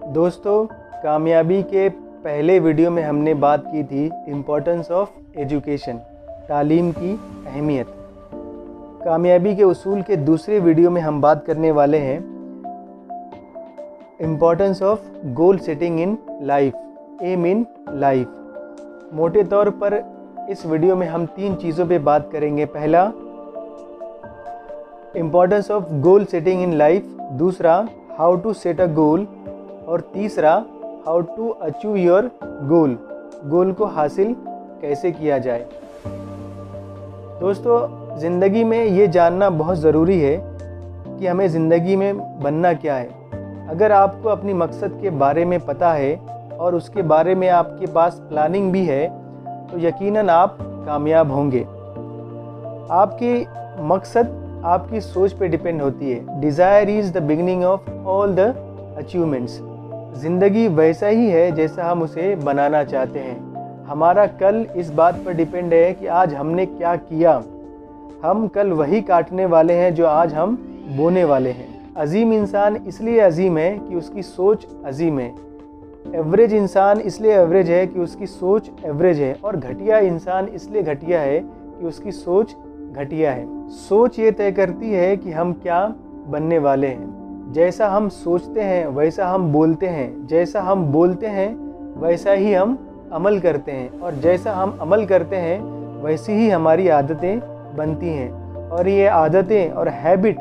दोस्तों, कामयाबी के पहले वीडियो में हमने बात की थी इम्पोर्टेंस ऑफ एजुकेशन, तालीम की अहमियत। कामयाबी के उसूल के दूसरे वीडियो में हम बात करने वाले हैं importance of goal setting in life, aim in life. मोटे तौर पर इस वीडियो में हम 3 चीज़ों पे बात करेंगे। पहला, importance of goal setting in life. दूसरा, how to set a goal. और तीसरा, how to achieve your goal, goal को हासिल कैसे किया जाए। दोस्तों, ज़िंदगी में ये जानना बहुत ज़रूरी है कि हमें ज़िंदगी में बनना क्या है। अगर आपको अपनी मकसद के बारे में पता है और उसके बारे में आपके पास प्लानिंग भी है तो यकीनन आप कामयाब होंगे। आपकी मकसद आपकी सोच पे डिपेंड होती है। Desire is the beginning of all the achievements. ज़िंदगी वैसा ही है जैसा हम उसे बनाना चाहते हैं। हमारा कल इस बात पर डिपेंड है कि आज हमने क्या किया। हम कल वही काटने वाले हैं जो आज हम बोने वाले हैं। अजीम इंसान इसलिए अजीम है कि उसकी सोच अजीम है। एवरेज इंसान इसलिए एवरेज है कि उसकी सोच एवरेज है। और घटिया इंसान इसलिए घटिया है कि उसकी सोच घटिया है। सोच ये तय करती है कि हम क्या बनने वाले हैं। जैसा हम सोचते हैं वैसा हम बोलते हैं, जैसा हम बोलते हैं वैसा ही हम अमल करते हैं, और जैसा हम अमल करते हैं वैसी ही हमारी आदतें बनती हैं। और ये आदतें और हैबिट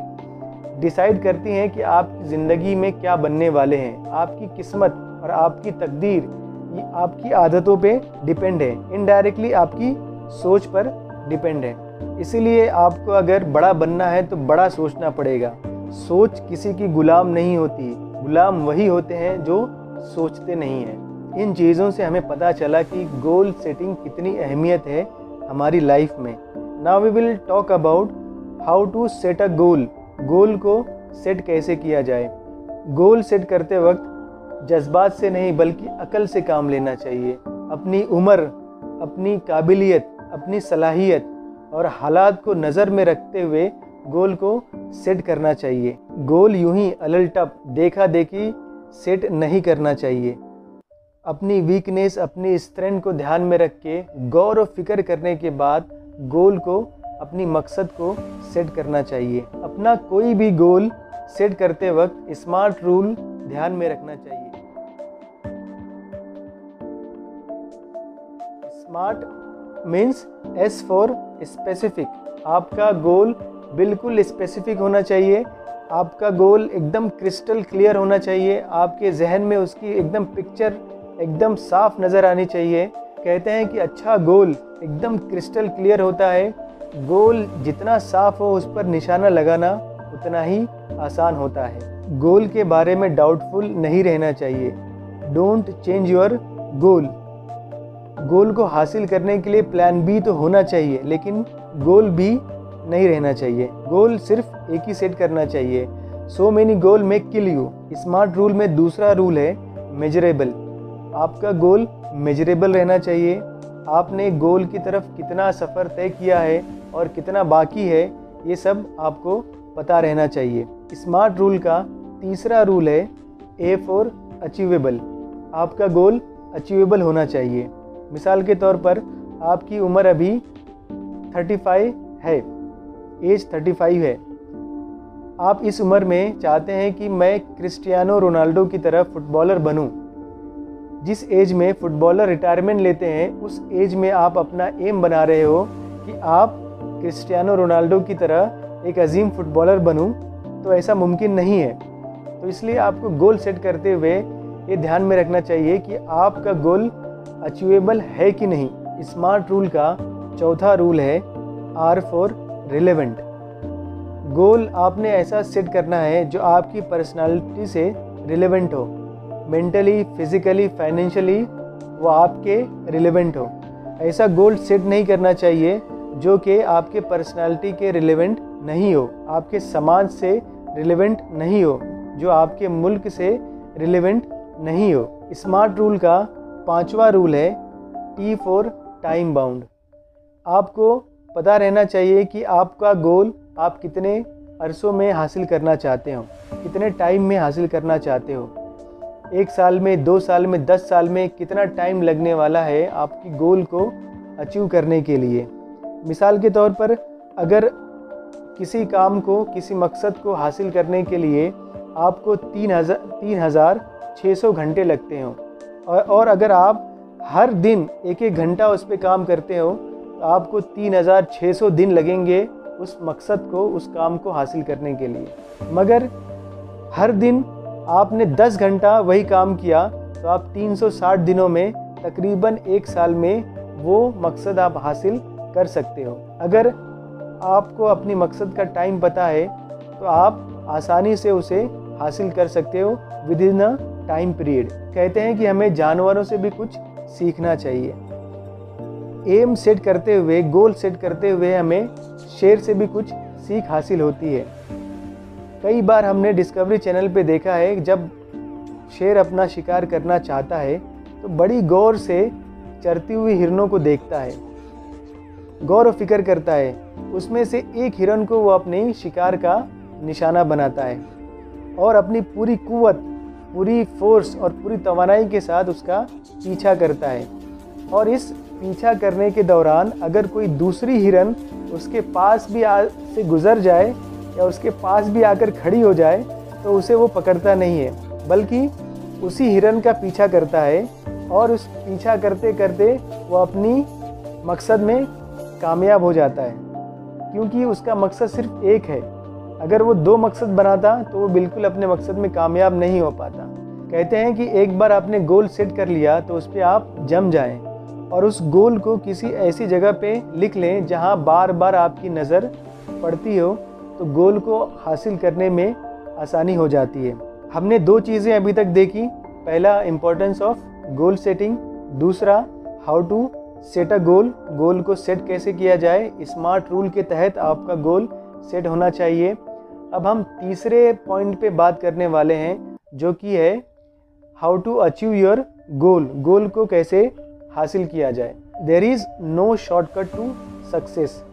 डिसाइड करती हैं कि आप ज़िंदगी में क्या बनने वाले हैं। आपकी किस्मत और आपकी तकदीर ये आपकी आदतों पे डिपेंड है, इनडायरेक्टली आपकी सोच पर डिपेंड है। इसीलिए आपको अगर बड़ा बनना है तो बड़ा सोचना पड़ेगा। सोच किसी की गुलाम नहीं होती, गुलाम वही होते हैं जो सोचते नहीं हैं। इन चीज़ों से हमें पता चला कि गोल सेटिंग कितनी अहमियत है हमारी लाइफ में। Now we will talk about how to set a goal. Goal को सेट कैसे किया जाए। गोल सेट करते वक्त जज्बात से नहीं बल्कि अकल से काम लेना चाहिए। अपनी उम्र, अपनी काबिलियत, अपनी सलाहियत और हालात को नज़र में रखते हुए गोल को सेट करना चाहिए। गोल यूं ही अलटप देखा देखी सेट नहीं करना चाहिए। अपनी वीकनेस, अपनी स्ट्रेंथ को ध्यान में रख के गौर और फिक्र करने के बाद गोल को, अपनी मकसद को सेट करना चाहिए। अपना कोई भी गोल सेट करते वक्त स्मार्ट रूल ध्यान में रखना चाहिए। Smart means S for specific. आपका गोल बिल्कुल स्पेसिफिक होना चाहिए। आपका गोल एकदम क्रिस्टल क्लियर होना चाहिए। आपके जहन में उसकी एकदम पिक्चर एकदम साफ नज़र आनी चाहिए। कहते हैं कि अच्छा गोल एकदम क्रिस्टल क्लियर होता है। गोल जितना साफ हो उस पर निशाना लगाना उतना ही आसान होता है। गोल के बारे में डाउटफुल नहीं रहना चाहिए। Don't change your goal. Goal को हासिल करने के लिए प्लान बी तो होना चाहिए, लेकिन गोल बी नहीं रहना चाहिए। गोल सिर्फ एक ही सेट करना चाहिए। So many goal may kill you. Smart rule में दूसरा रूल है मेजरेबल। आपका गोल मेजरेबल रहना चाहिए। आपने गोल की तरफ कितना सफ़र तय किया है और कितना बाकी है ये सब आपको पता रहना चाहिए। स्मार्ट रूल का तीसरा रूल है ए फॉर अचीवेबल। आपका गोल अचीवेबल होना चाहिए। मिसाल के तौर पर आपकी उम्र अभी 35 है, एज 35 है। आप इस उम्र में चाहते हैं कि मैं क्रिस्टियानो रोनाल्डो की तरह फुटबॉलर बनूं। जिस एज में फुटबॉलर रिटायरमेंट लेते हैं उस एज में आप अपना एम बना रहे हो कि आप क्रिस्टियानो रोनाल्डो की तरह एक अजीम फुटबॉलर बनूं, तो ऐसा मुमकिन नहीं है। तो इसलिए आपको गोल सेट करते हुए ये ध्यान में रखना चाहिए कि आपका गोल अचीवेबल है कि नहीं। स्मार्ट रूल का चौथा रूल है आर फॉर रिलेवेंट। गोल आपने ऐसा सेट करना है जो आपकी पर्सनालिटी से रिलेवेंट हो। मेंटली, फिजिकली, फाइनेंशियली वो आपके रिलेवेंट हो। ऐसा गोल सेट नहीं करना चाहिए जो कि आपके पर्सनालिटी के रिलेवेंट नहीं हो, आपके समाज से रिलेवेंट नहीं हो, जो आपके मुल्क से रिलेवेंट नहीं हो। स्मार्ट रूल का 5वां रूल है टी फॉर टाइम बाउंड। आपको पता रहना चाहिए कि आपका गोल आप कितने अरसों में हासिल करना चाहते हो, कितने टाइम में हासिल करना चाहते हो। 1 साल में, 2 साल में, 10 साल में कितना टाइम लगने वाला है आपकी गोल को अचीव करने के लिए। मिसाल के तौर पर अगर किसी काम को, किसी मकसद को हासिल करने के लिए आपको 3600 घंटे लगते हो और अगर आप हर दिन 1-1 घंटा उस पर काम करते हो तो आपको 3600 दिन लगेंगे उस मकसद को, उस काम को हासिल करने के लिए। मगर हर दिन आपने 10 घंटा वही काम किया तो आप 360 दिनों में तकरीबन 1 साल में वो मकसद आप हासिल कर सकते हो। अगर आपको अपनी मकसद का टाइम पता है तो आप आसानी से उसे हासिल कर सकते हो with in a time period. कहते हैं कि हमें जानवरों से भी कुछ सीखना चाहिए। एम सेट करते हुए, गोल सेट करते हुए हमें शेर से भी कुछ सीख हासिल होती है। कई बार हमने डिस्कवरी चैनल पे देखा है जब शेर अपना शिकार करना चाहता है तो बड़ी गौर से चरती हुई हिरणों को देखता है, गौर व फिक्र करता है। उसमें से एक हिरन को वो अपने शिकार का निशाना बनाता है और अपनी पूरी कुव्वत, पूरी फोर्स और पूरी तवानाई के साथ उसका पीछा करता है। और इस पीछा करने के दौरान अगर कोई दूसरी हिरन उसके पास भी से गुजर जाए या उसके पास भी आकर खड़ी हो जाए तो उसे वो पकड़ता नहीं है, बल्कि उसी हिरन का पीछा करता है और उस पीछा करते करते वो अपनी मकसद में कामयाब हो जाता है, क्योंकि उसका मकसद सिर्फ एक है। अगर वो 2 मकसद बनाता तो वो बिल्कुल अपने मकसद में कामयाब नहीं हो पाता। कहते हैं कि एक बार आपने गोल सेट कर लिया तो उस पर आप जम जाएं और उस गोल को किसी ऐसी जगह पे लिख लें जहां बार बार आपकी नज़र पड़ती हो, तो गोल को हासिल करने में आसानी हो जाती है। हमने 2 चीज़ें अभी तक देखी। पहला, इम्पोर्टेंस ऑफ गोल सेटिंग। दूसरा, how to set a goal, goal को सेट कैसे किया जाए। स्मार्ट रूल के तहत आपका गोल सेट होना चाहिए। अब हम तीसरे पॉइंट पे बात करने वाले हैं जो कि है how to achieve your goal, goal को कैसे हासिल किया जाए। There is no shortcut to success.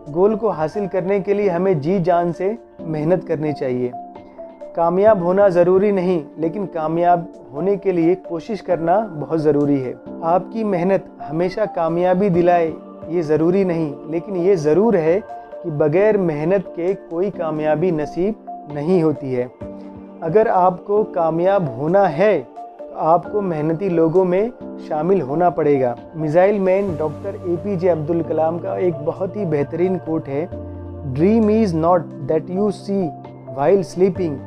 Goal को हासिल करने के लिए हमें जी जान से मेहनत करनी चाहिए। कामयाब होना ज़रूरी नहीं, लेकिन कामयाब होने के लिए कोशिश करना बहुत ज़रूरी है। आपकी मेहनत हमेशा कामयाबी दिलाए ये ज़रूरी नहीं, लेकिन ये ज़रूर है कि बग़ैर मेहनत के कोई कामयाबी नसीब नहीं होती है। अगर आपको कामयाब होना है तो आपको मेहनती लोगों में शामिल होना पड़ेगा। Missile man doctor APJ Abdul Kalam का एक बहुत ही बेहतरीन कोट है, dream is not that you see while sleeping,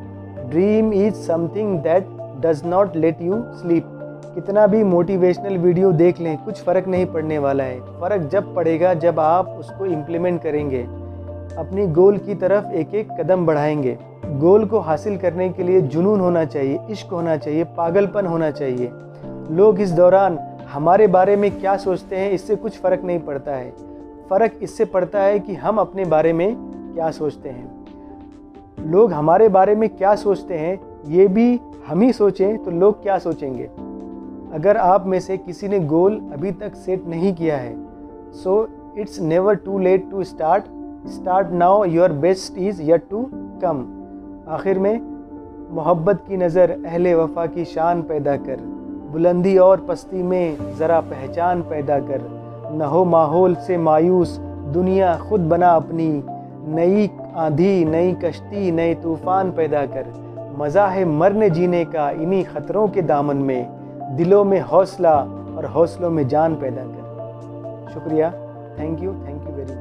dream is something that does not let you sleep. कितना भी मोटिवेशनल वीडियो देख लें, कुछ फ़र्क नहीं पड़ने वाला है। फ़र्क जब पड़ेगा जब आप उसको इम्प्लीमेंट करेंगे, अपनी गोल की तरफ एक एक कदम बढ़ाएंगे। गोल को हासिल करने के लिए जुनून होना चाहिए, इश्क होना चाहिए, पागलपन होना चाहिए। लोग इस दौरान हमारे बारे में क्या सोचते हैं इससे कुछ फ़र्क नहीं पड़ता है। फ़र्क इससे पड़ता है कि हम अपने बारे में क्या सोचते हैं। लोग हमारे बारे में क्या सोचते हैं ये भी हम ही सोचें तो लोग क्या सोचेंगे। अगर आप में से किसी ने गोल अभी तक सेट नहीं किया है, so it's never too late to start now, your best is yet to come. आखिर में मोहब्बत की नज़र अहले वफा की शान पैदा कर, बुलंदी और पस्ती में ज़रा पहचान पैदा कर, न हो माहौल से मायूस, दुनिया खुद बना अपनी, नई आंधी, नई कश्ती, नए तूफ़ान पैदा कर। मज़ा है मरने जीने का इन्हीं ख़तरों के दामन में, दिलों में हौसला और हौसलों में जान पैदा कर। शुक्रिया, थैंक यू वेरी मच।